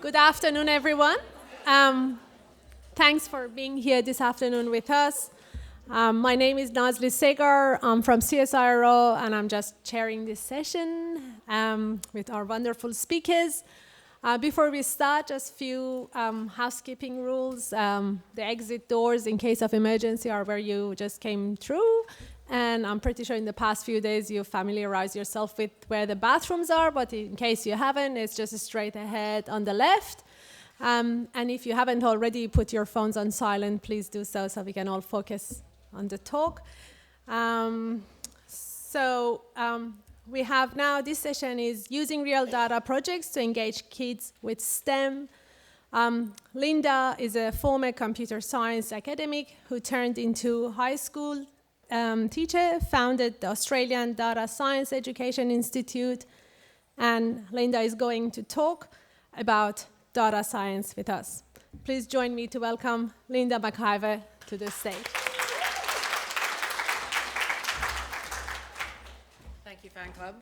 Good afternoon, everyone. Thanks for being here this afternoon with us. My name is Nazli Segar. I'm from CSIRO, and I'm just chairing this session with our wonderful speakers. Before we start, just a few housekeeping rules. The exit doors, in case of emergency, are where you just came through. And I'm pretty sure in the past few days you familiarized yourself with where the bathrooms are, but in case you haven't, it's just straight ahead on the left. And if you haven't already put your phones on silent, please do so we can all focus on the talk. We have now, this session is using real data projects to engage kids with STEM. Linda is a former computer science academic who turned into high school teacher, founded the Australian Data Science Education Institute, and Linda is going to talk about data science with us. Please join me to welcome Linda McIver to the stage. Thank you, fan club.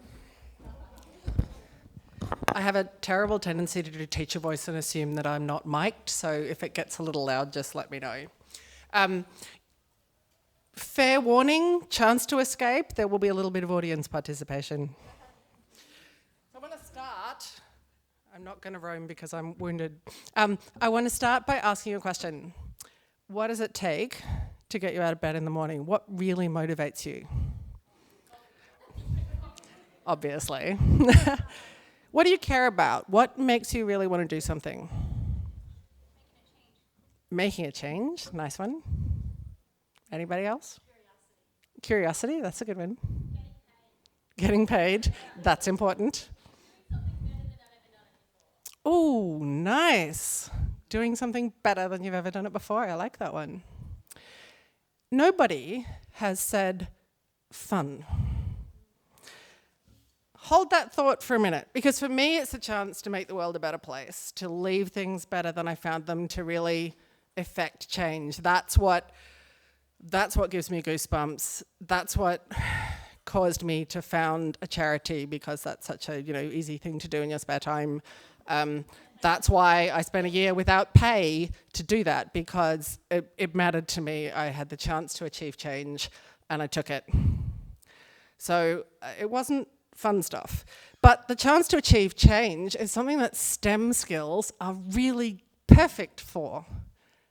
I have a terrible tendency to do teacher voice and assume that I'm not mic'd, so if it gets a little loud, just let me know. Fair warning, chance to escape, there will be a little bit of audience participation. I want to start, I'm not going to roam because I'm wounded. I want to start by asking you a question. What does it take to get you out of bed in the morning? What really motivates you? Obviously. What do you care about? What makes you really want to do something? Making a change, nice one. Anybody else? Curiosity, that's a good one. Getting paid, that's important. Oh, nice. Doing something better than you've ever done it before. I like that one. Nobody has said fun. Hold that thought for a minute, because for me it's a chance to make the world a better place, to leave things better than I found them, to really effect change. That's what gives me goosebumps. That's what caused me to found a charity, because that's such a easy thing to do in your spare time. That's why I spent a year without pay to do that, because it mattered to me. I had the chance to achieve change, and I took it. So it wasn't fun stuff. But the chance to achieve change is something that STEM skills are really perfect for.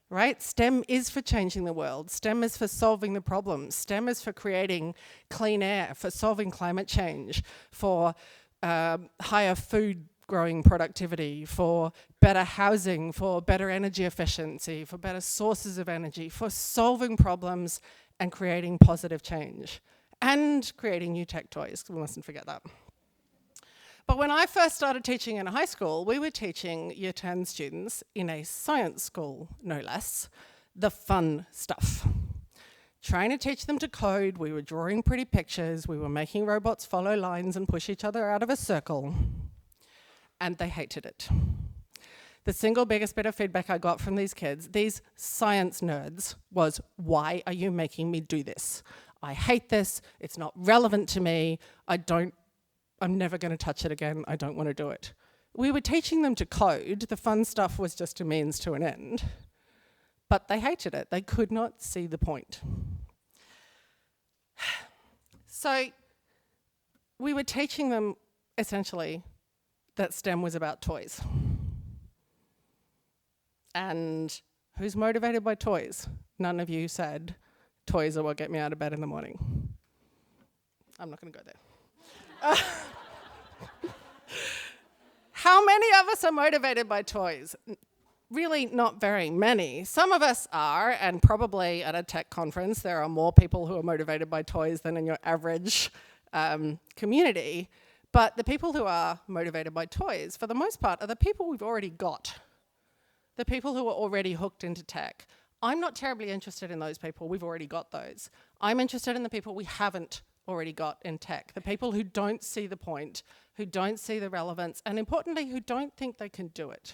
Right? STEM is for changing the world. STEM is for solving the problems. STEM is for creating clean air, for solving climate change, for higher food growing productivity, for better housing, for better energy efficiency, for better sources of energy, for solving problems and creating positive change, and creating new tech toys. We mustn't forget that. But when I first started teaching in high school, we were teaching Year 10 students in a science school, no less, the fun stuff. Trying to teach them to code, we were drawing pretty pictures, we were making robots follow lines and push each other out of a circle, and they hated it. The single biggest bit of feedback I got from these kids, these science nerds, was, why are you making me do this? I hate this, it's not relevant to me, I'm never going to touch it again, I don't want to do it. We were teaching them to code, the fun stuff was just a means to an end, but they hated it, they could not see the point. So we were teaching them, essentially, that STEM was about toys. And who's motivated by toys? None of you said, toys are what get me out of bed in the morning. I'm not going to go there. How many of us are motivated by toys? Really not very many. Some of us are, and probably at a tech conference there are more people who are motivated by toys than in your average community. But the people who are motivated by toys, for the most part, are the people we've already got. The people who are already hooked into tech. I'm not terribly interested in those people, we've already got those. I'm interested in the people we haven't already got in tech, the people who don't see the point, who don't see the relevance, and importantly, who don't think they can do it.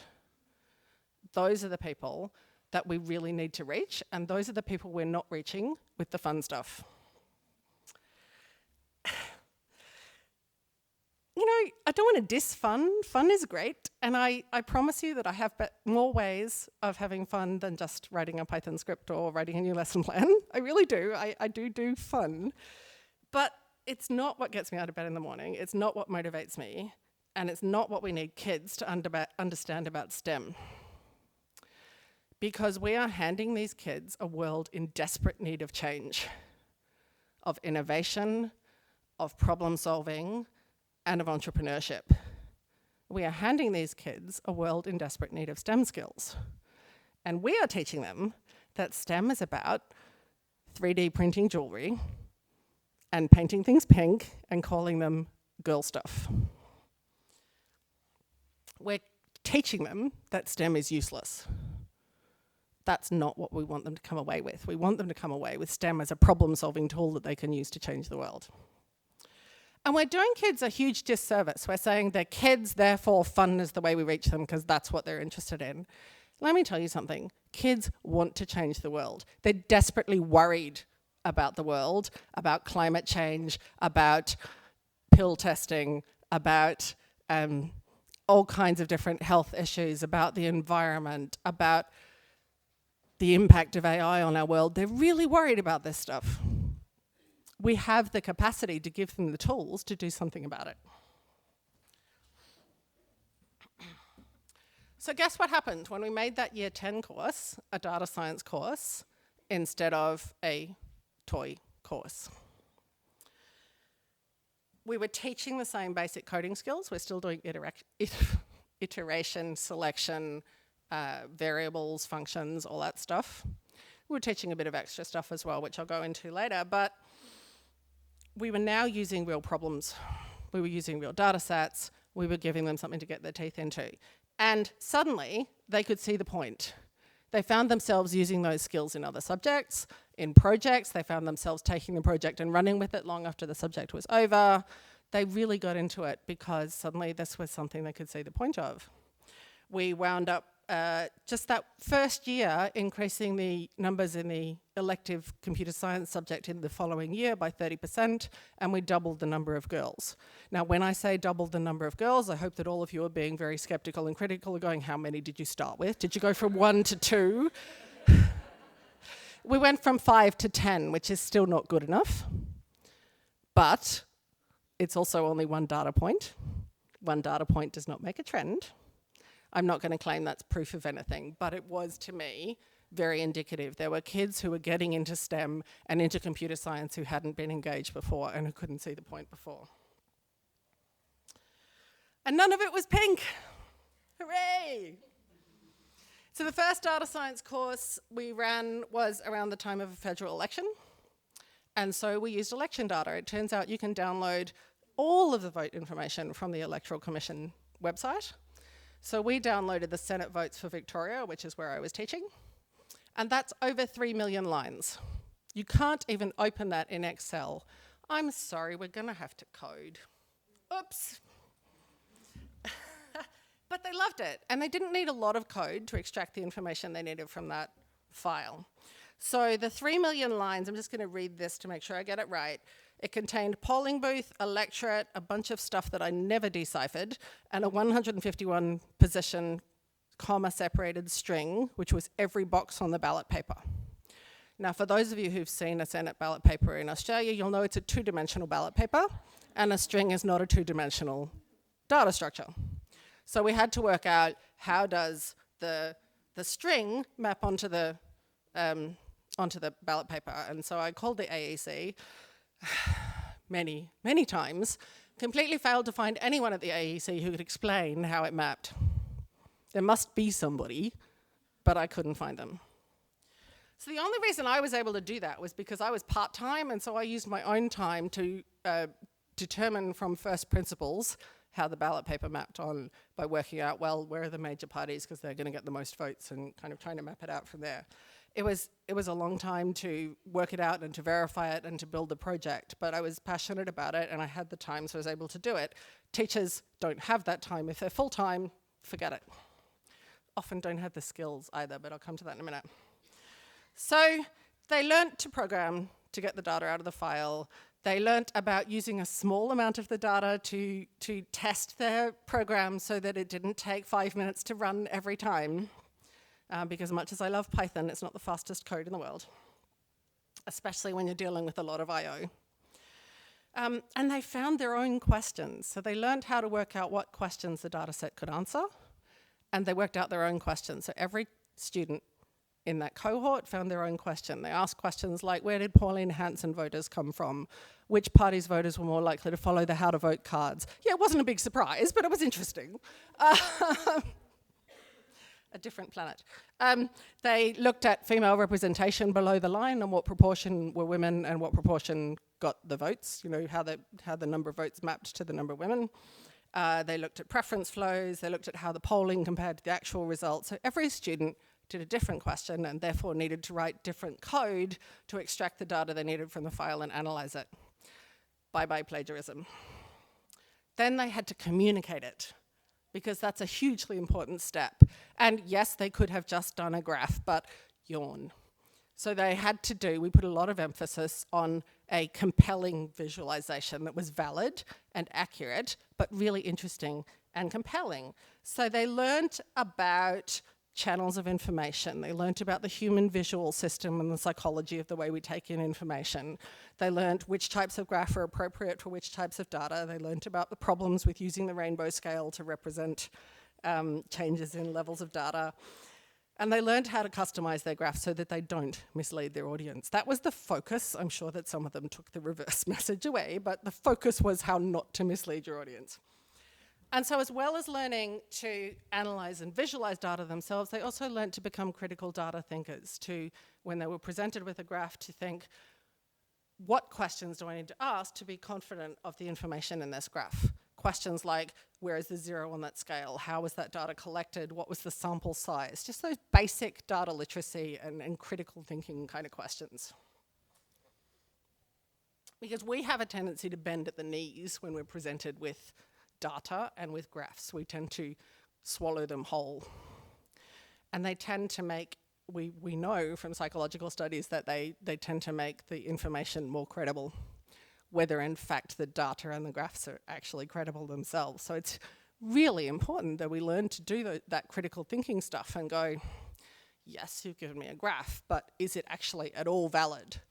Those are the people that we really need to reach, and those are the people we're not reaching with the fun stuff. I don't want to diss fun. Fun is great. And I promise you that I have more ways of having fun than just writing a Python script or writing a new lesson plan. I really do. I do fun. But it's not what gets me out of bed in the morning. It's not what motivates me. And it's not what we need kids to understand about STEM. Because we are handing these kids a world in desperate need of change, of innovation, of problem solving, and of entrepreneurship. We are handing these kids a world in desperate need of STEM skills. And we are teaching them that STEM is about 3D printing jewelry and painting things pink and calling them girl stuff. We're teaching them that STEM is useless. That's not what we want them to come away with. We want them to come away with STEM as a problem-solving tool that they can use to change the world. And we're doing kids a huge disservice. We're saying they're kids, therefore fun is the way we reach them because that's what they're interested in. Let me tell you something. Kids want to change the world. They're desperately worried about the world, about climate change, about pill testing, about all kinds of different health issues, about the environment, about the impact of AI on our world. They're really worried about this stuff. We have the capacity to give them the tools to do something about it. So guess what happened when we made that year 10 course a data science course instead of a toy course? We were teaching the same basic coding skills. We're still doing iteration, selection, variables, functions, all that stuff. We were teaching a bit of extra stuff as well, which I'll go into later, but we were now using real problems. We were using real data sets. We were giving them something to get their teeth into. And suddenly, they could see the point. They found themselves using those skills in other subjects, in projects. They found themselves taking the project and running with it long after the subject was over. They really got into it because suddenly this was something they could see the point of. We wound up just that first year increasing the numbers in the elective computer science subject in the following year by 30%, and we doubled the number of girls. Now, when I say doubled the number of girls, I hope that all of you are being very skeptical and critical, going, how many did you start with? Did you go from 1 to 2? We went from 5 to 10, which is still not good enough, but it's also only one data point. One data point does not make a trend. I'm not going to claim that's proof of anything, but it was, to me, very indicative. There were kids who were getting into STEM and into computer science who hadn't been engaged before and who couldn't see the point before. And none of it was pink. Hooray! So the first data science course we ran was around the time of a federal election. And so we used election data. It turns out you can download all of the vote information from the Electoral Commission website. So we downloaded the Senate votes for Victoria, which is where I was teaching, and that's over 3 million lines. You can't even open that in Excel. I'm sorry, we're gonna have to code. Oops. But they loved it, and they didn't need a lot of code to extract the information they needed from that file. So the 3 million lines, I'm just gonna read this to make sure I get it right. It contained polling booth, electorate, a bunch of stuff that I never deciphered, and a 151 position comma-separated string, which was every box on the ballot paper. Now, for those of you who've seen a Senate ballot paper in Australia, you'll know it's a two-dimensional ballot paper, and a string is not a two-dimensional data structure. So we had to work out how does the string map onto the ballot paper, and so I called the AEC many, many times, completely failed to find anyone at the AEC who could explain how it mapped. There must be somebody, but I couldn't find them. So the only reason I was able to do that was because I was part-time, and so I used my own time to determine from first principles how the ballot paper mapped on by working out, well, where are the major parties because they're going to get the most votes, and kind of trying to map it out from there. It was a long time to work it out and to verify it and to build the project, but I was passionate about it and I had the time, so I was able to do it. Teachers don't have that time. If they're full-time, forget it. Often don't have the skills either, but I'll come to that in a minute. So they learnt to program to get the data out of the file. They learnt about using a small amount of the data to test their program so that it didn't take 5 minutes to run every time. Because much as I love Python, it's not the fastest code in the world, especially when you're dealing with a lot of I/O. And they found their own questions. So they learned how to work out what questions the data set could answer, and they worked out their own questions. So every student in that cohort found their own question. They asked questions like, where did Pauline Hanson voters come from? Which party's voters were more likely to follow the how to vote cards? Yeah, it wasn't a big surprise, but it was interesting. A different planet. They looked at female representation below the line and what proportion were women and what proportion got the votes, you know, how the number of votes mapped to the number of women. They looked at preference flows, they looked at how the polling compared to the actual results. So every student did a different question and therefore needed to write different code to extract the data they needed from the file and analyze it. Bye-bye plagiarism. Then they had to communicate it, because that's a hugely important step. And yes, they could have just done a graph, but yawn. So we put a lot of emphasis on a compelling visualization that was valid and accurate, but really interesting and compelling. So they learnt about channels of information. They learnt about the human visual system and the psychology of the way we take in information. They learnt which types of graph are appropriate for which types of data. They learnt about the problems with using the rainbow scale to represent changes in levels of data. And they learned how to customize their graphs so that they don't mislead their audience. That was the focus. I'm sure that some of them took the reverse message away, but the focus was how not to mislead your audience. And so as well as learning to analyze and visualize data themselves, they also learned to become critical data thinkers, to, when they were presented with a graph, to think, what questions do I need to ask to be confident of the information in this graph? Questions like, where is the zero on that scale? How was that data collected? What was the sample size? Just those basic data literacy and critical thinking kind of questions. Because we have a tendency to bend at the knees when we're presented with data and with graphs. We tend to swallow them whole. And they tend to make, we know from psychological studies that they tend to make the information more credible, whether in fact the data and the graphs are actually credible themselves. So it's really important that we learn to do that critical thinking stuff and go, yes, you've given me a graph, but is it actually at all valid?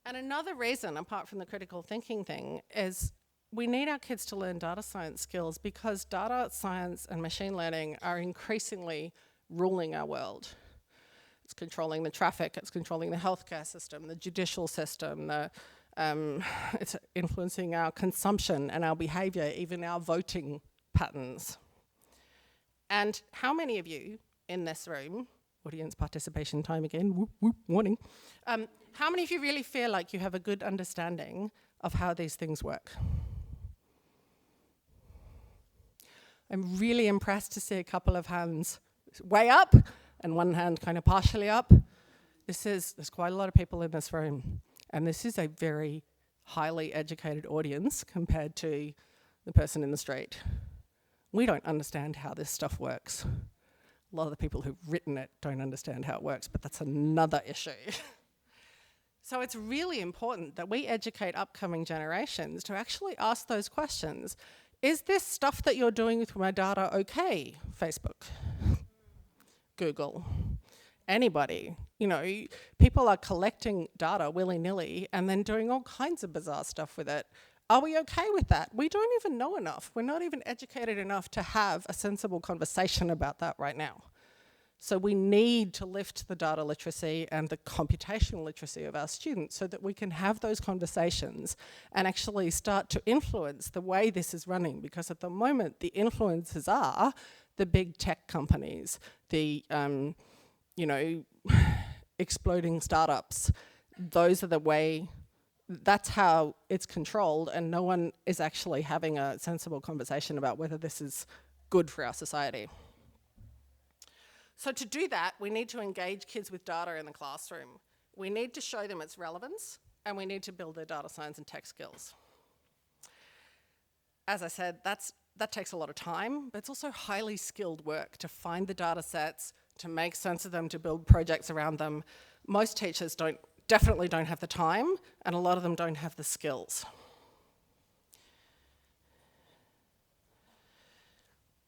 And another reason, apart from the critical thinking thing, is we need our kids to learn data science skills, because data science and machine learning are increasingly ruling our world. It's controlling the traffic, it's controlling the healthcare system, the judicial system, it's influencing our consumption and our behavior, even our voting patterns. And how many of you in this room, audience participation time again, whoop, whoop, warning, how many of you really feel like you have a good understanding of how these things work? I'm really impressed to see a couple of hands way up and one hand kind of partially up. There's quite a lot of people in this room, and this is a very highly educated audience compared to the person in the street. We don't understand how this stuff works. A lot of the people who've written it don't understand how it works, but that's another issue. So it's really important that we educate upcoming generations to actually ask those questions. Is this stuff that you're doing with my data okay? Facebook, Google, anybody. You know, people are collecting data willy-nilly and then doing all kinds of bizarre stuff with it. Are we okay with that? We don't even know enough. We're not even educated enough to have a sensible conversation about that right now. So we need to lift the data literacy and the computational literacy of our students so that we can have those conversations and actually start to influence the way this is running. Because at the moment, the influencers are the big tech companies, the exploding startups. Those are the way, that's how it's controlled, and no one is actually having a sensible conversation about whether this is good for our society. So to do that, we need to engage kids with data in the classroom. We need to show them its relevance, and we need to build their data science and tech skills. As I said, that takes a lot of time, but it's also highly skilled work to find the data sets, to make sense of them, to build projects around them. Most teachers definitely don't have the time, and a lot of them don't have the skills.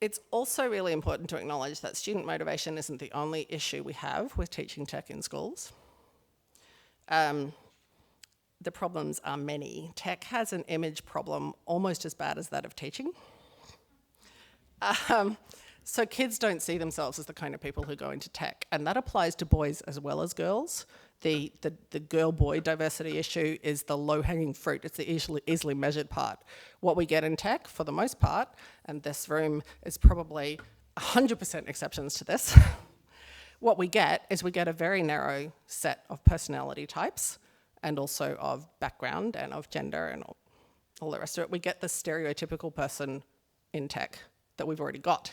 It's also really important to acknowledge that student motivation isn't the only issue we have with teaching tech in schools. The problems are many. Tech has an image problem almost as bad as that of teaching. So kids don't see themselves as the kind of people who go into tech, and that applies to boys as well as girls. The girl-boy diversity issue is the low-hanging fruit. It's the easily measured part. What we get in tech, for the most part, and this room is probably 100% exceptions to this, what we get is we get a very narrow set of personality types, and also of background and of gender and all the rest of it. We get the stereotypical person in tech that we've already got.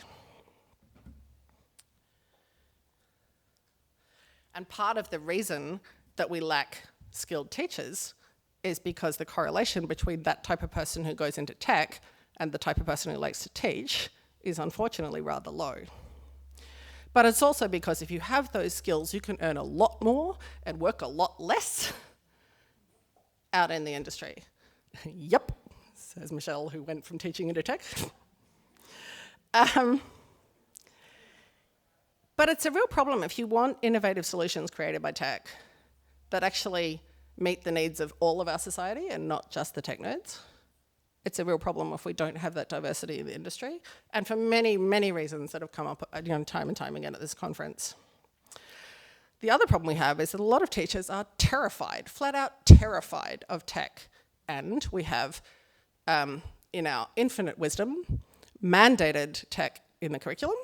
And part of the reason that we lack skilled teachers is because the correlation between that type of person who goes into tech and the type of person who likes to teach is unfortunately rather low. But it's also because if you have those skills, you can earn a lot more and work a lot less out in the industry. Yep, says Michelle, who went from teaching into tech. But it's a real problem if you want innovative solutions created by tech that actually meet the needs of all of our society and not just the tech nerds. It's a real problem if we don't have that diversity in the industry, and for many, many reasons that have come up time and time again at this conference. The other problem we have is that a lot of teachers are terrified, flat out terrified of tech. And we have, in our infinite wisdom, mandated tech in the curriculum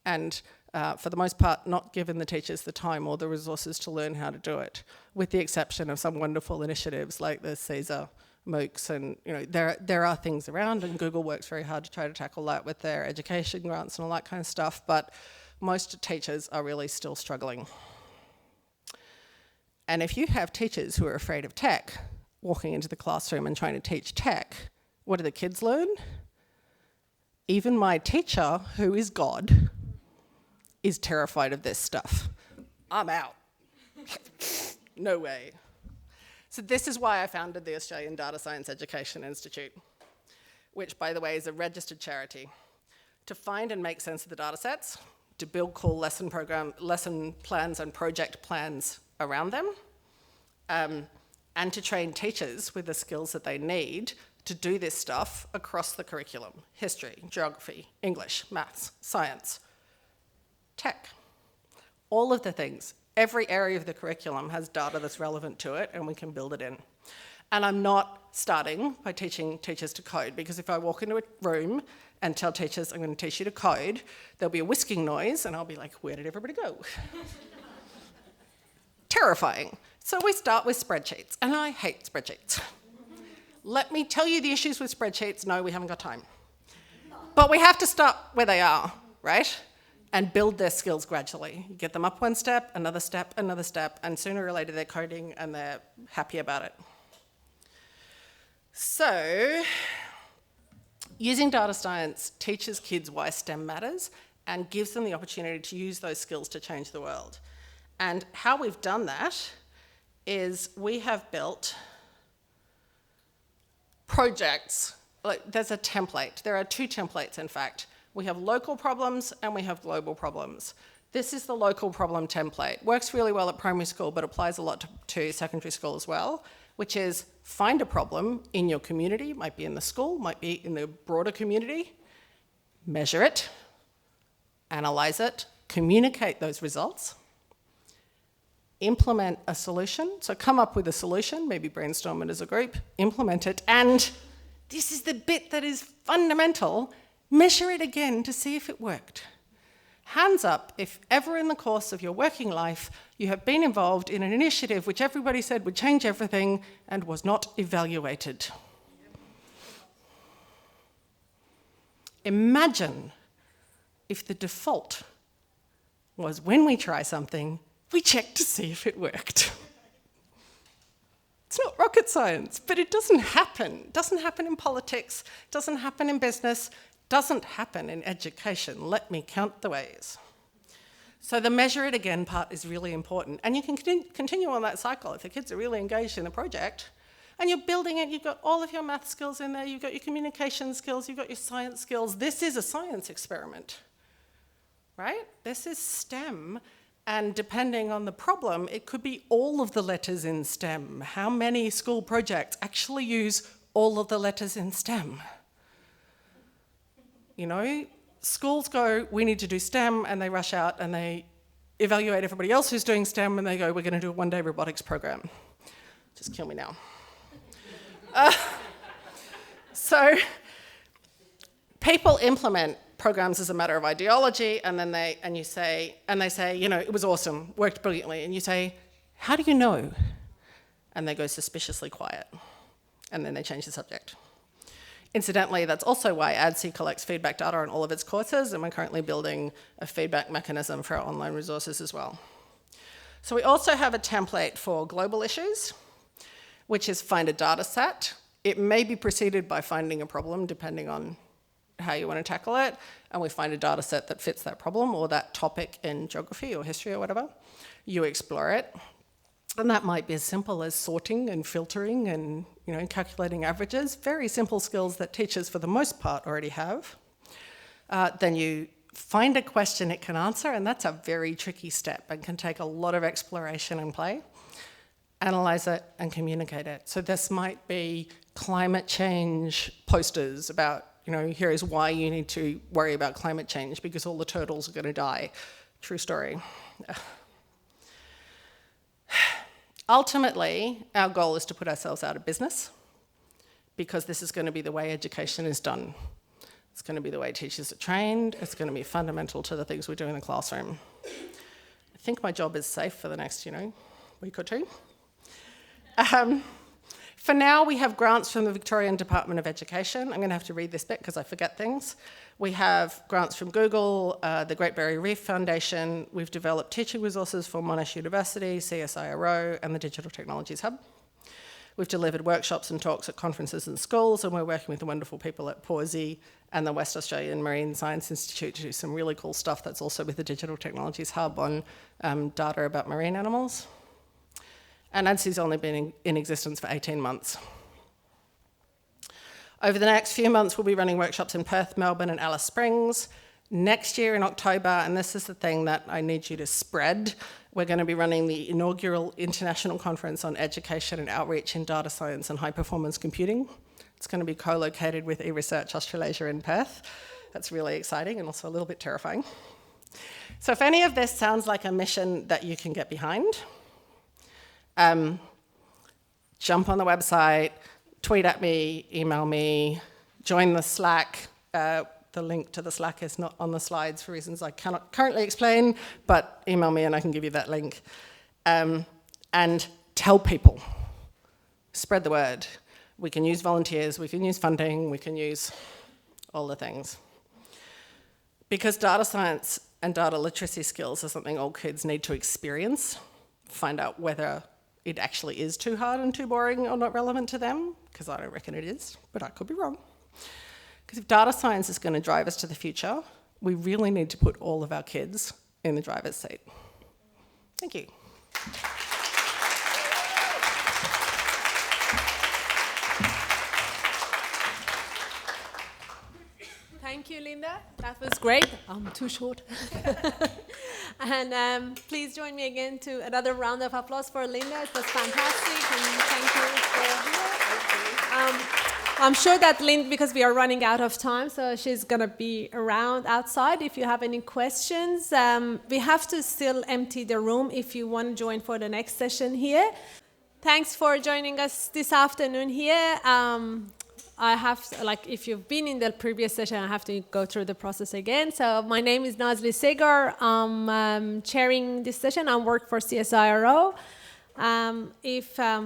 and for the most part not given the teachers the time or the resources to learn how to do it, with the exception of some wonderful initiatives like the CSER MOOCs, and there are things around, and Google works very hard to try to tackle that with their education grants and all that kind of stuff, but most teachers are really still struggling. And if you have teachers who are afraid of tech walking into the classroom and trying to teach tech, what do the kids learn? Even my teacher, who is God, is terrified of this stuff. I'm out. No way. So this is why I founded the Australian Data Science Education Institute, which, by the way, is a registered charity, to find and make sense of the data sets, to build cool lesson plans and project plans around them, and to train teachers with the skills that they need to do this stuff across the curriculum: history, geography, English, maths, science, tech, all of the things. Every area of the curriculum has data that's relevant to it, and we can build it in. And I'm not starting by teaching teachers to code, because if I walk into a room and tell teachers I'm going to teach you to code, there'll be a whisking noise, and I'll be like, where did everybody go? Terrifying. So we start with spreadsheets, and I hate spreadsheets. Let me tell you the issues with spreadsheets. No, we haven't got time. But we have to start where they are, right? And build their skills gradually. You get them up one step, and sooner or later they're coding and they're happy about it. So, using data science teaches kids why STEM matters and gives them the opportunity to use those skills to change the world. And how we've done that is we have built projects. There's a template. There are two templates, in fact. We have local problems and we have global problems. This is the local problem template. Works really well at primary school, but applies a lot to secondary school as well, which is find a problem in your community, might be in the school, might be in the broader community, measure it, analyze it, communicate those results, implement a solution. So come up with a solution, maybe brainstorm it as a group, implement it, and this is the bit that is fundamental, measure it again to see if it worked. Hands up if ever in the course of your working life you have been involved in an initiative which everybody said would change everything and was not evaluated. Imagine if the default was when we try something, we check to see if it worked. It's not rocket science, but it doesn't happen. It doesn't happen in politics, it doesn't happen in business, doesn't happen in education. Let me count the ways. So the measure it again part is really important. And you can continue on that cycle. If the kids are really engaged in the project and you're building it, you've got all of your math skills in there, you've got your communication skills, you've got your science skills. This is a science experiment, right? This is STEM. And depending on the problem, it could be all of the letters in STEM. How many school projects actually use all of the letters in STEM? You know, schools go, we need to do STEM, and they rush out and they evaluate everybody else who's doing STEM, and they go, we're going to do a one-day robotics program. Just kill me now. So people implement programs as a matter of ideology, and then they say, you know, it was awesome, worked brilliantly, and you say, how do you know? And they go suspiciously quiet, and then they change the subject. Incidentally, that's also why ADSI collects feedback data on all of its courses, and we're currently building a feedback mechanism for our online resources as well. So we also have a template for global issues, which is find a data set. It may be preceded by finding a problem, depending on how you want to tackle it, and we find a data set that fits that problem or that topic in geography or history or whatever. You explore it, and that might be as simple as sorting and filtering and, you know, calculating averages, very simple skills that teachers for the most part already have. Then you find a question it can answer, and that's a very tricky step and can take a lot of exploration and play. Analyze it and communicate it. So this might be climate change posters about, you know, here is why you need to worry about climate change because all the turtles are going to die. True story. Ultimately, our goal is to put ourselves out of business because this is going to be the way education is done. It's going to be the way teachers are trained. It's going to be fundamental to the things we do in the classroom. I think my job is safe for the next, you know, week or two. For now, we have grants from the Victorian Department of Education. I'm going to have to read this bit because I forget things. We have grants from Google, the Great Barrier Reef Foundation. We've developed teaching resources for Monash University, CSIRO, and the Digital Technologies Hub. We've delivered workshops and talks at conferences and schools, and we're working with the wonderful people at Pawsey and the West Australian Marine Science Institute to do some really cool stuff that's also with the Digital Technologies Hub on data about marine animals. And ADSI's only been in existence for 18 months. Over the next few months, we'll be running workshops in Perth, Melbourne, and Alice Springs. Next year in October, and this is the thing that I need you to spread, we're going to be running the inaugural International Conference on Education and Outreach in Data Science and High-Performance Computing. It's going to be co-located with eResearch Australasia in Perth. That's really exciting and also a little bit terrifying. So if any of this sounds like a mission that you can get behind, jump on the website, tweet at me, email me, join the Slack. The link to the Slack is not on the slides for reasons I cannot currently explain, but email me and I can give you that link. And tell people. Spread the word. We can use volunteers, we can use funding, we can use all the things. Because data science and data literacy skills are something all kids need to experience, find out whether it actually is too hard and too boring or not relevant to them, because I don't reckon it is, but I could be wrong. Because if data science is going to drive us to the future, we really need to put all of our kids in the driver's seat. Thank you. Thank you, Linda. That was great. I'm too short. And please join me again to another round of applause for Linda. It was fantastic, and thank you for here. I'm sure that Linda, because we are running out of time, so she's going to be around outside if you have any questions. We have to still empty the room if you want to join for the next session here. Thanks for joining us this afternoon here. I have, if you've been in the previous session, I have to go through the process again. So my name is Nazli Segar. I'm chairing this session. I work for CSIRO.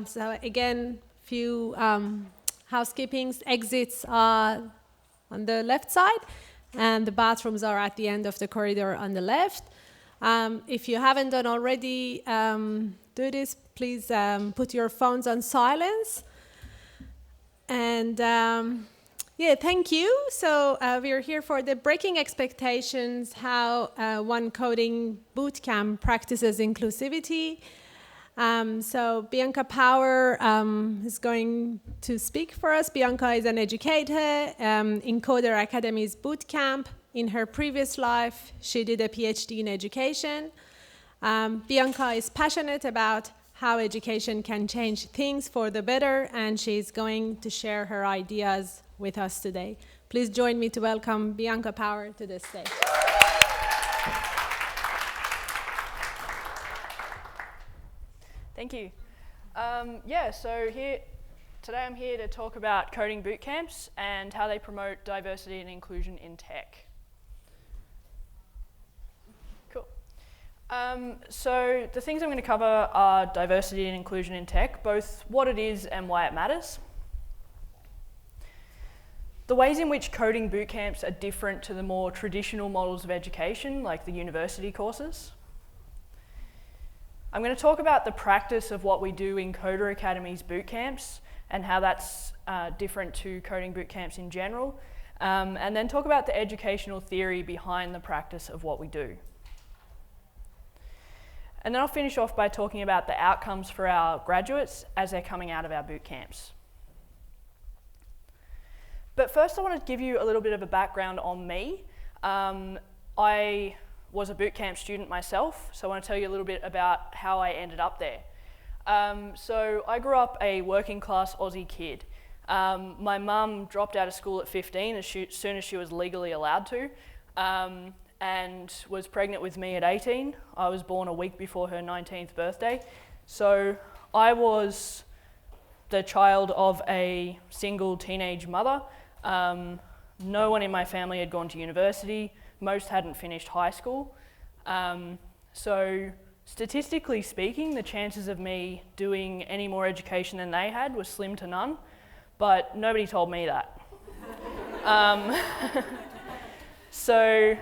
So again, few housekeeping exits are on the left side, and the bathrooms are at the end of the corridor on the left. If you haven't done already, do this. Please put your phones on silence. And Yeah, thank you. So we're here for the Breaking Expectations, how one coding bootcamp practices inclusivity. So Bianca Power is going to speak for us. Bianca is an educator in Coder Academy's bootcamp. In her previous life, she did a PhD in education. Bianca is passionate about how education can change things for the better, and she's going to share her ideas with us today. Please join me to welcome Bianca Power to the stage. Thank you. So today I'm here to talk about coding bootcamps and how they promote diversity and inclusion in tech. Cool. So the things I'm going to cover are diversity and inclusion in tech, both what it is and why it matters. The ways in which coding bootcamps are different to the more traditional models of education, like the university courses. I'm going to talk about the practice of what we do in Coder Academy's bootcamps and how that's different to coding bootcamps in general, and then talk about the educational theory behind the practice of what we do. And then I'll finish off by talking about the outcomes for our graduates as they're coming out of our bootcamps. But first I want to give you a little bit of a background on me. I was a bootcamp student myself, so I want to tell you a little bit about how I ended up there. So I grew up a working class Aussie kid. My mum dropped out of school at 15 as soon as she was legally allowed to, and was pregnant with me at 18. I was born a week before her 19th birthday. So I was the child of a single teenage mother. No one in my family had gone to university. Most hadn't finished high school. So statistically speaking, the chances of me doing any more education than they had was slim to none, but nobody told me that. So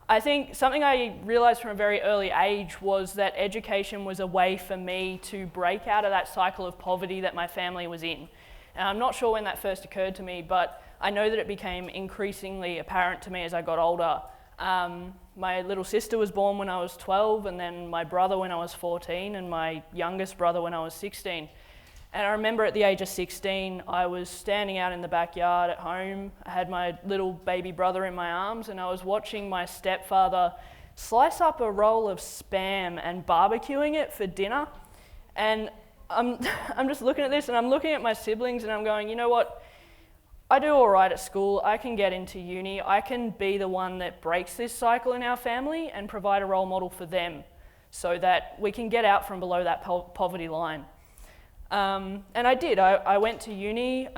I think something I realized from a very early age was that education was a way for me to break out of that cycle of poverty that my family was in. And I'm not sure when that first occurred to me, but I know that it became increasingly apparent to me as I got older. My little sister was born when I was 12, and then my brother when I was 14, and my youngest brother when I was 16. And I remember at the age of 16, I was standing out in the backyard at home. I had my little baby brother in my arms, and I was watching my stepfather slice up a roll of Spam and barbecuing it for dinner. And I'm just looking at this, and I'm looking at my siblings, and I'm going, you know what? I do all right at school. I can get into uni. I can be the one that breaks this cycle in our family and provide a role model for them so that we can get out from below that poverty line. And I did. I went to uni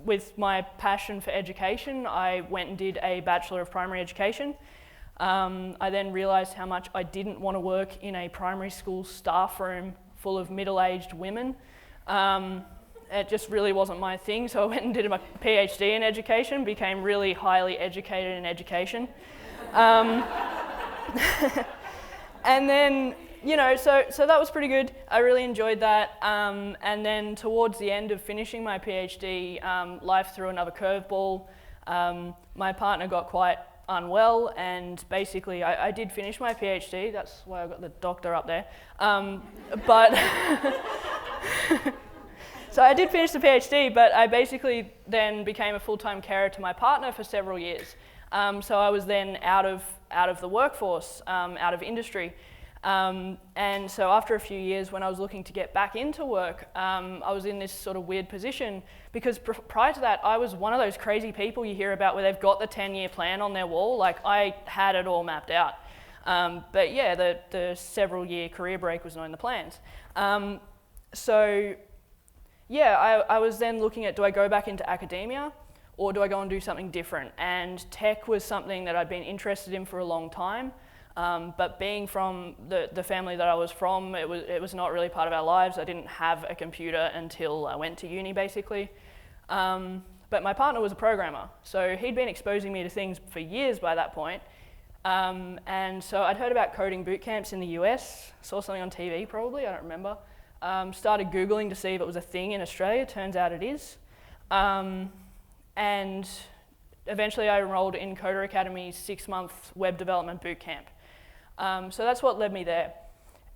with my passion for education. I went and did a Bachelor of Primary Education. I then realised how much I didn't want to work in a primary school staff room full of middle-aged women. It just really wasn't my thing, so I went and did my PhD in education, became really highly educated in education. And then, so that was pretty good. I really enjoyed that. And then towards the end of finishing my PhD, life threw another curveball. My partner got quite unwell, and basically I did finish my PhD. That's why I got the doctor up there. So I did finish the PhD, but I basically then became a full-time carer to my partner for several years. So I was then out of the workforce, out of industry. And so after a few years, when I was looking to get back into work, I was in this sort of weird position because prior to that, I was one of those crazy people you hear about where they've got the 10-year plan on their wall. Like, I had it all mapped out. But yeah, the several-year career break was not in the plans. I was then looking at, do I go back into academia or do I go and do something different? And tech was something that I'd been interested in for a long time. But being from the family that I was from, it was not really part of our lives. I didn't have a computer until I went to uni, basically. But my partner was a programmer, so he'd been exposing me to things for years by that point. And so I'd heard about coding boot camps in the US, saw something on TV probably, I don't remember. Started Googling to see if it was a thing in Australia, turns out it is. And eventually I enrolled in Coder Academy's 6-month web development bootcamp. So that's what led me there.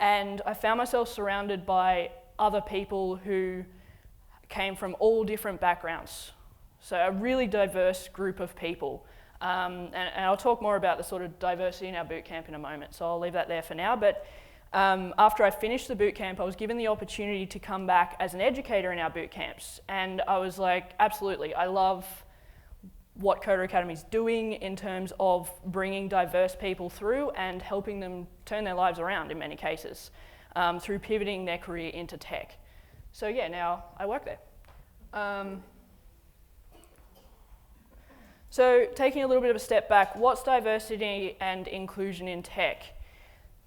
And I found myself surrounded by other people who came from all different backgrounds. So a really diverse group of people. And I'll talk more about the sort of diversity in our bootcamp in a moment, so I'll leave that there for now. But after I finished the bootcamp, I was given the opportunity to come back as an educator in our bootcamps. And I was like, absolutely, I love what Coder Academy is doing in terms of bringing diverse people through and helping them turn their lives around in many cases through pivoting their career into tech. So yeah, now I work there. So taking a little bit of a step back, what's diversity and inclusion in tech?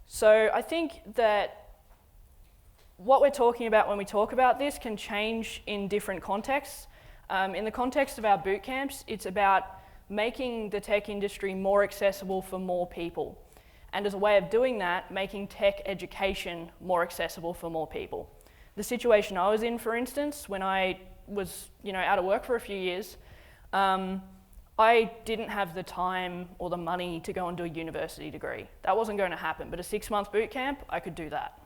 So I think that what we're talking about when we talk about this can change in different contexts. In the context of our boot camps, it's about making the tech industry more accessible for more people. And as a way of doing that, making tech education more accessible for more people. The situation I was in, for instance, when I was out of work for a few years, I didn't have the time or the money to go and do a university degree. That wasn't going to happen, but a 6-month boot camp, I could do that.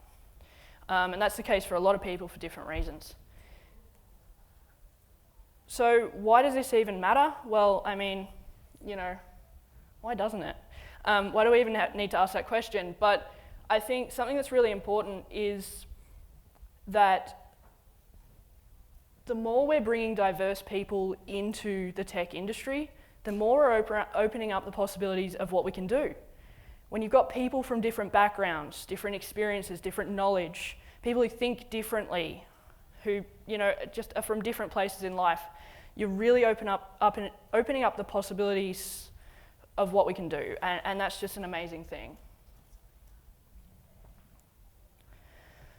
And that's the case for a lot of people for different reasons. So why does this even matter? Well, I mean, why doesn't it? Why do we even need to ask that question? But I think something that's really important is that the more we're bringing diverse people into the tech industry, the more we're opening up the possibilities of what we can do. When you've got people from different backgrounds, different experiences, different knowledge, people who think differently, who just are from different places in life, you're really opening up the possibilities of what we can do, and that's just an amazing thing.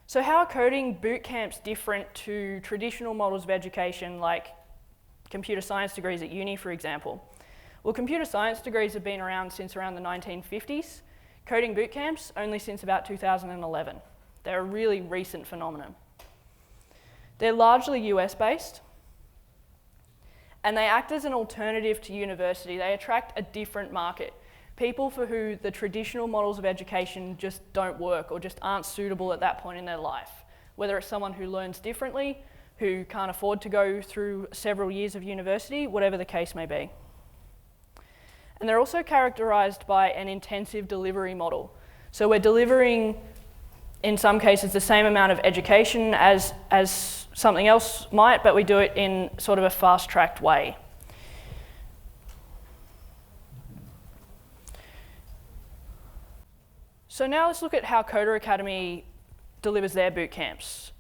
So how are coding boot camps different to traditional models of education like computer science degrees at uni, for example? Well, computer science degrees have been around since around the 1950s. Coding boot camps only since about 2011. They're a really recent phenomenon. They're largely US-based, and they act as an alternative to university. They attract a different market. People for who the traditional models of education just don't work or just aren't suitable at that point in their life. Whether it's someone who learns differently, who can't afford to go through several years of university, whatever the case may be. And they're also characterized by an intensive delivery model. So we're delivering, in some cases, the same amount of education as something else might, but we do it in sort of a fast-tracked way. So now let's look at how Coder Academy delivers their boot camps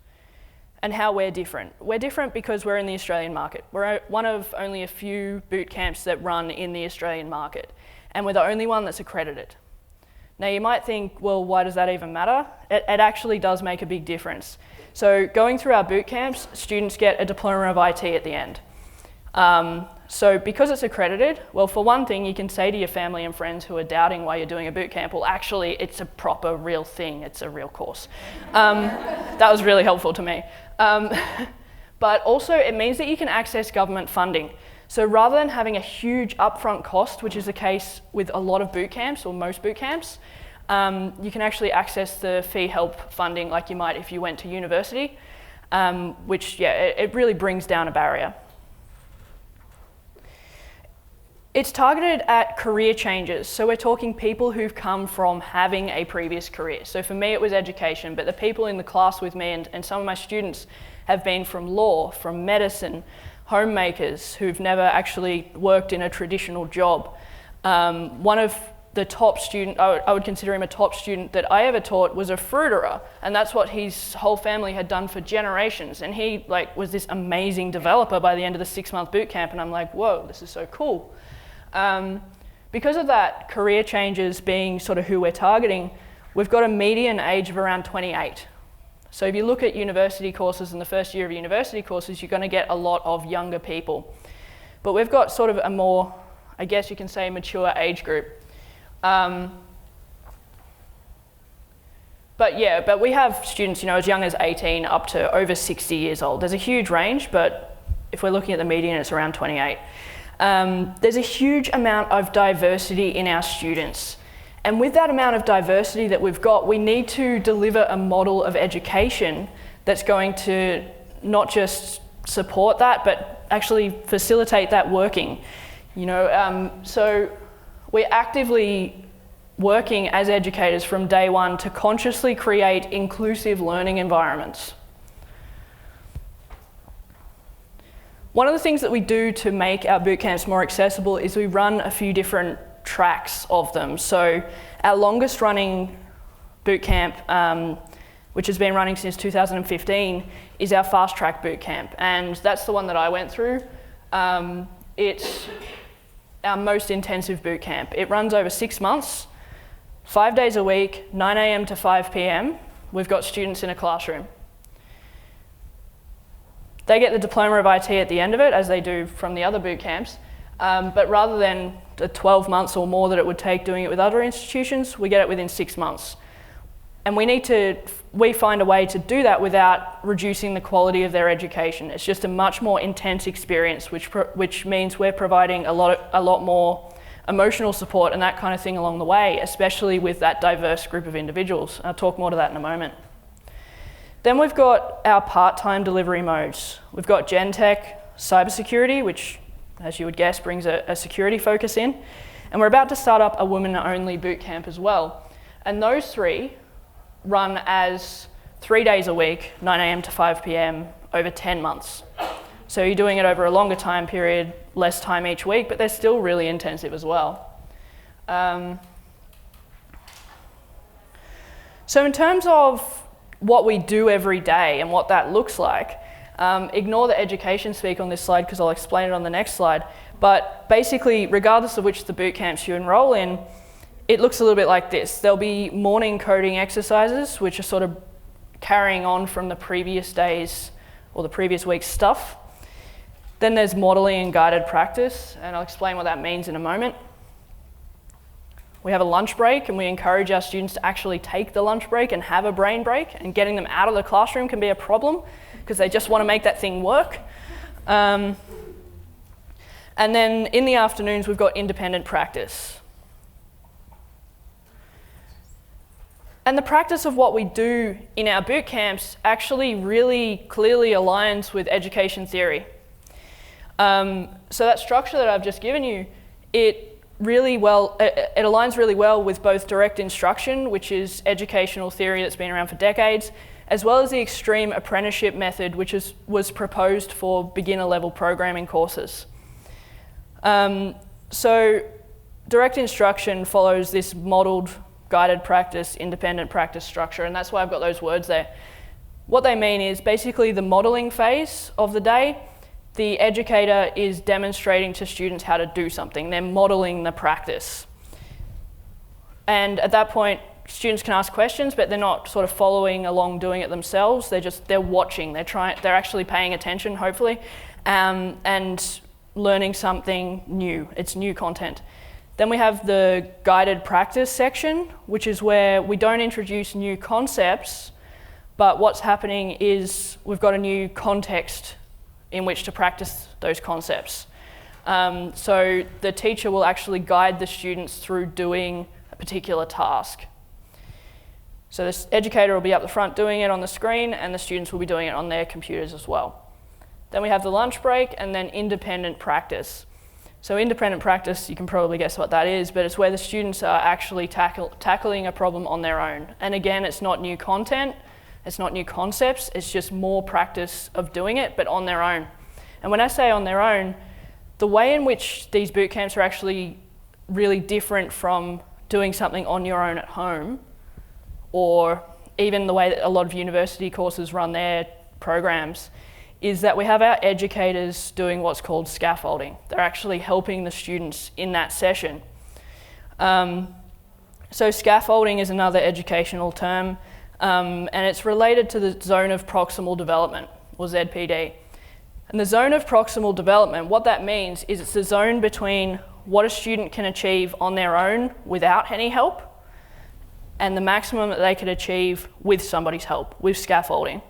and how we're different. We're different because we're in the Australian market. We're one of only a few boot camps that run in the Australian market, and we're the only one that's accredited. Now you might think, well, why does that even matter? It actually does make a big difference. So going through our boot camps, students get a diploma of IT at the end. So because it's accredited, well, for one thing, you can say to your family and friends who are doubting why you're doing a boot camp, well, actually, it's a proper, real thing. It's a real course. That was really helpful to me. But also, it means that you can access government funding. So rather than having a huge upfront cost, which is the case with a lot of boot camps, or most boot camps, you can actually access the fee help funding like you might if you went to university, which, yeah, it really brings down a barrier. It's targeted at career changes. So we're talking people who've come from having a previous career. So for me, it was education, but the people in the class with me and some of my students have been from law, from medicine, homemakers who've never actually worked in a traditional job. One of the top student, I would consider him a top student that I ever taught, was a fruiterer, and that's what his whole family had done for generations. And he was this amazing developer by the end of the 6-month boot camp, and I'm like, whoa, this is so cool. Because of that, career changes being sort of who we're targeting, we've got a median age of around 28. So if you look at university courses in the first year of university courses, you're going to get a lot of younger people. But we've got sort of a more, I guess you can say, mature age group. But we have students, as young as 18 up to over 60 years old. There's a huge range, but if we're looking at the median, it's around 28. There's a huge amount of diversity in our students. And with that amount of diversity that we've got, we need to deliver a model of education that's going to not just support that, but actually facilitate that working. So we're actively working as educators from day one to consciously create inclusive learning environments. One of the things that we do to make our boot camps more accessible is we run a few different tracks of them. So our longest running boot camp, which has been running since 2015, is our fast track boot camp. And that's the one that I went through. It's our most intensive boot camp. It runs over 6 months, 5 days a week, 9 a.m. to 5 p.m. We've got students in a classroom. They get the diploma of IT at the end of it, as they do from the other boot camps. But rather than the 12 months or more that it would take doing it with other institutions, we get it within 6 months. And we find a way to do that without reducing the quality of their education. It's just a much more intense experience, which means we're providing a lot more emotional support and that kind of thing along the way, especially with that diverse group of individuals. I'll talk more to that in a moment. Then we've got our part-time delivery modes. We've got Gen Tech, cybersecurity, which, as you would guess, brings a security focus in. And we're about to start up a women-only boot camp as well. And those three run as 3 days a week, 9 a.m. to 5 p.m. over 10 months. So you're doing it over a longer time period, less time each week, but they're still really intensive as well. So in terms of what we do every day and what that looks like, ignore the education speak on this slide because I'll explain it on the next slide. But basically, regardless of which of the boot camps you enroll in, it looks a little bit like this. There'll be morning coding exercises, which are sort of carrying on from the previous days or the previous week's stuff. Then there's modeling and guided practice, and I'll explain what that means in a moment. We have a lunch break, and we encourage our students to actually take the lunch break and have a brain break, and getting them out of the classroom can be a problem because they just want to make that thing work. And then in the afternoons, we've got independent practice. And the practice of what we do in our boot camps actually really clearly aligns with education theory. So that structure that I've just given you, it aligns really well with both direct instruction, which is educational theory that's been around for decades, as well as the extreme apprenticeship method, which was proposed for beginner level programming courses. So direct instruction follows this modeled guided practice, independent practice structure, and that's why I've got those words there. What they mean is basically the modeling phase of the day, the educator is demonstrating to students how to do something. They're modeling the practice. And at that point, students can ask questions, but they're not sort of following along doing it themselves. They're watching, they're actually paying attention, hopefully, and learning something new. It's new content. Then we have the guided practice section, which is where we don't introduce new concepts, but what's happening is we've got a new context in which to practice those concepts. So the teacher will actually guide the students through doing a particular task. So this educator will be up the front doing it on the screen, and the students will be doing it on their computers as well. Then we have the lunch break, and then independent practice. So independent practice, you can probably guess what that is, but it's where the students are actually tackling a problem on their own. And again, it's not new content, it's not new concepts, it's just more practice of doing it, but on their own. And when I say on their own, the way in which these boot camps are actually really different from doing something on your own at home, or even the way that a lot of university courses run their programs, is that we have our educators doing what's called scaffolding. They're actually helping the students in that session. So scaffolding is another educational term, and it's related to the zone of proximal development, or ZPD. And the zone of proximal development, what that means is it's the zone between what a student can achieve on their own without any help, and the maximum that they could achieve with somebody's help, with scaffolding.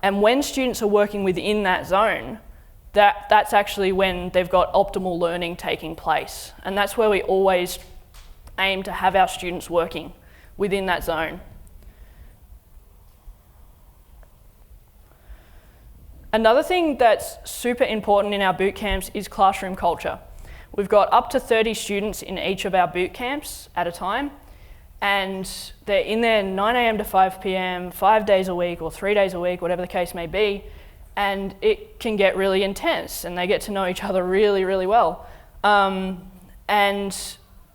And when students are working within that zone, that's actually when they've got optimal learning taking place. And that's where we always aim to have our students working, within that zone. Another thing that's super important in our boot camps is classroom culture. We've got up to 30 students in each of our boot camps at a time, and they're in there 9 a.m. to 5 p.m, 5 days a week or 3 days a week, whatever the case may be, and it can get really intense, and they get to know each other really, really well. And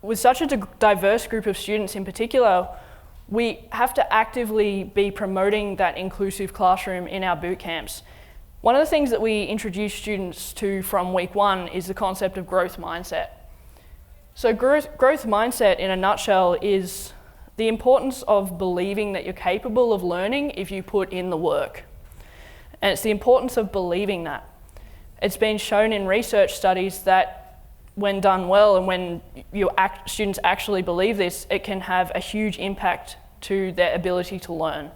with such a diverse group of students in particular, we have to actively be promoting that inclusive classroom in our boot camps. One of the things that we introduce students to from week 1 is the concept of growth mindset. So growth mindset, in a nutshell, is the importance of believing that you're capable of learning if you put in the work. And it's the importance of believing that. It's been shown in research studies that when done well and when students actually believe this, it can have a huge impact to their ability to learn.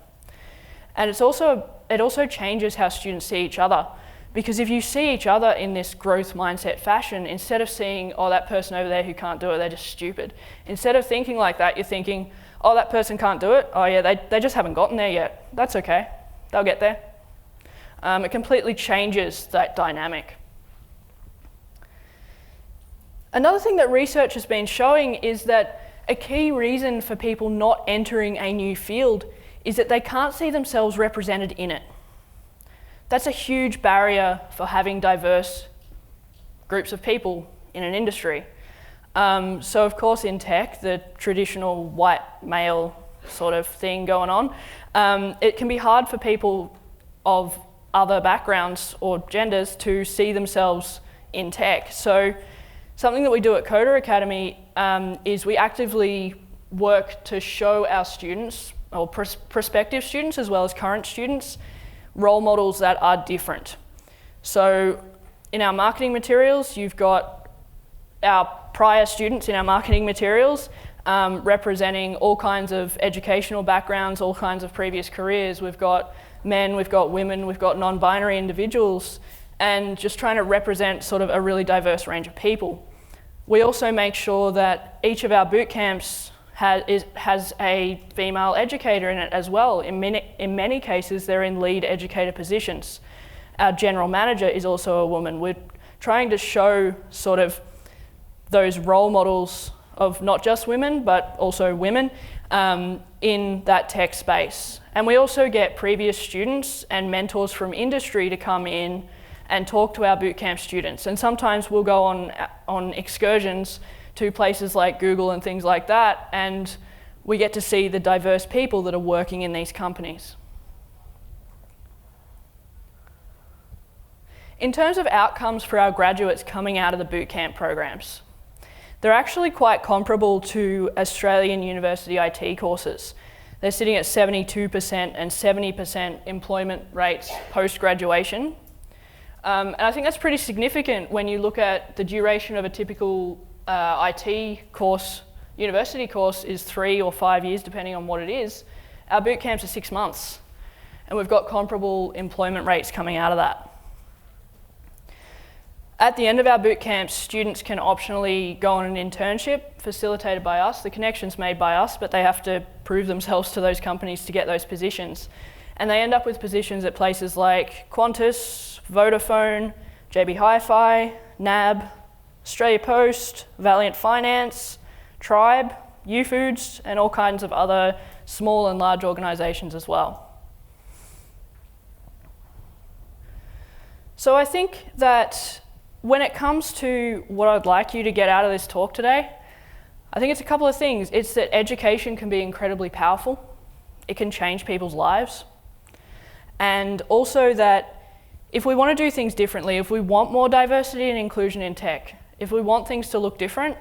And it also changes how students see each other. Because if you see each other in this growth mindset fashion, instead of seeing, oh, that person over there who can't do it, they're just stupid. Instead of thinking like that, you're thinking, oh, that person can't do it. Oh yeah, they just haven't gotten there yet. That's okay, they'll get there. It completely changes that dynamic. Another thing that research has been showing is that a key reason for people not entering a new field is that they can't see themselves represented in it. That's a huge barrier for having diverse groups of people in an industry. So of course in tech, the traditional white male sort of thing going on, it can be hard for people of other backgrounds or genders to see themselves in tech. So something that we do at Coder Academy is we actively work to show our students, or prospective students as well as current students, role models that are different. So in our marketing materials, you've got our prior students in our marketing materials representing all kinds of educational backgrounds, all kinds of previous careers. We've got men, we've got women, we've got non-binary individuals, and just trying to represent sort of a really diverse range of people. We also make sure that each of our boot camps has a female educator in it as well. In many cases, they're in lead educator positions. Our general manager is also a woman. We're trying to show sort of those role models of not just women, but also women in that tech space. And we also get previous students and mentors from industry to come in and talk to our bootcamp students. And sometimes we'll go on excursions to places like Google and things like that, and we get to see the diverse people that are working in these companies. In terms of outcomes for our graduates coming out of the bootcamp programs, they're actually quite comparable to Australian university IT courses. They're sitting at 72% and 70% employment rates post-graduation. And I think that's pretty significant when you look at the duration of a typical IT course, university course is 3 or 5 years, depending on what it is. Our boot camps are 6 months, and we've got comparable employment rates coming out of that. At the end of our boot camps, students can optionally go on an internship facilitated by us. The connection's made by us, but they have to prove themselves to those companies to get those positions. And they end up with positions at places like Qantas, Vodafone, JB Hi-Fi, NAB, Australia Post, Valiant Finance, Tribe, YouFoods, and all kinds of other small and large organisations as well. So I think that when it comes to what I'd like you to get out of this talk today, I think it's a couple of things. It's that education can be incredibly powerful. It can change people's lives. And also that if we want to do things differently, if we want more diversity and inclusion in tech, if we want things to look different,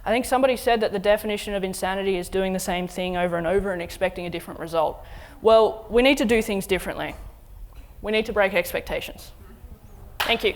I think somebody said that the definition of insanity is doing the same thing over and over and expecting a different result. Well, we need to do things differently. We need to break expectations. Thank you.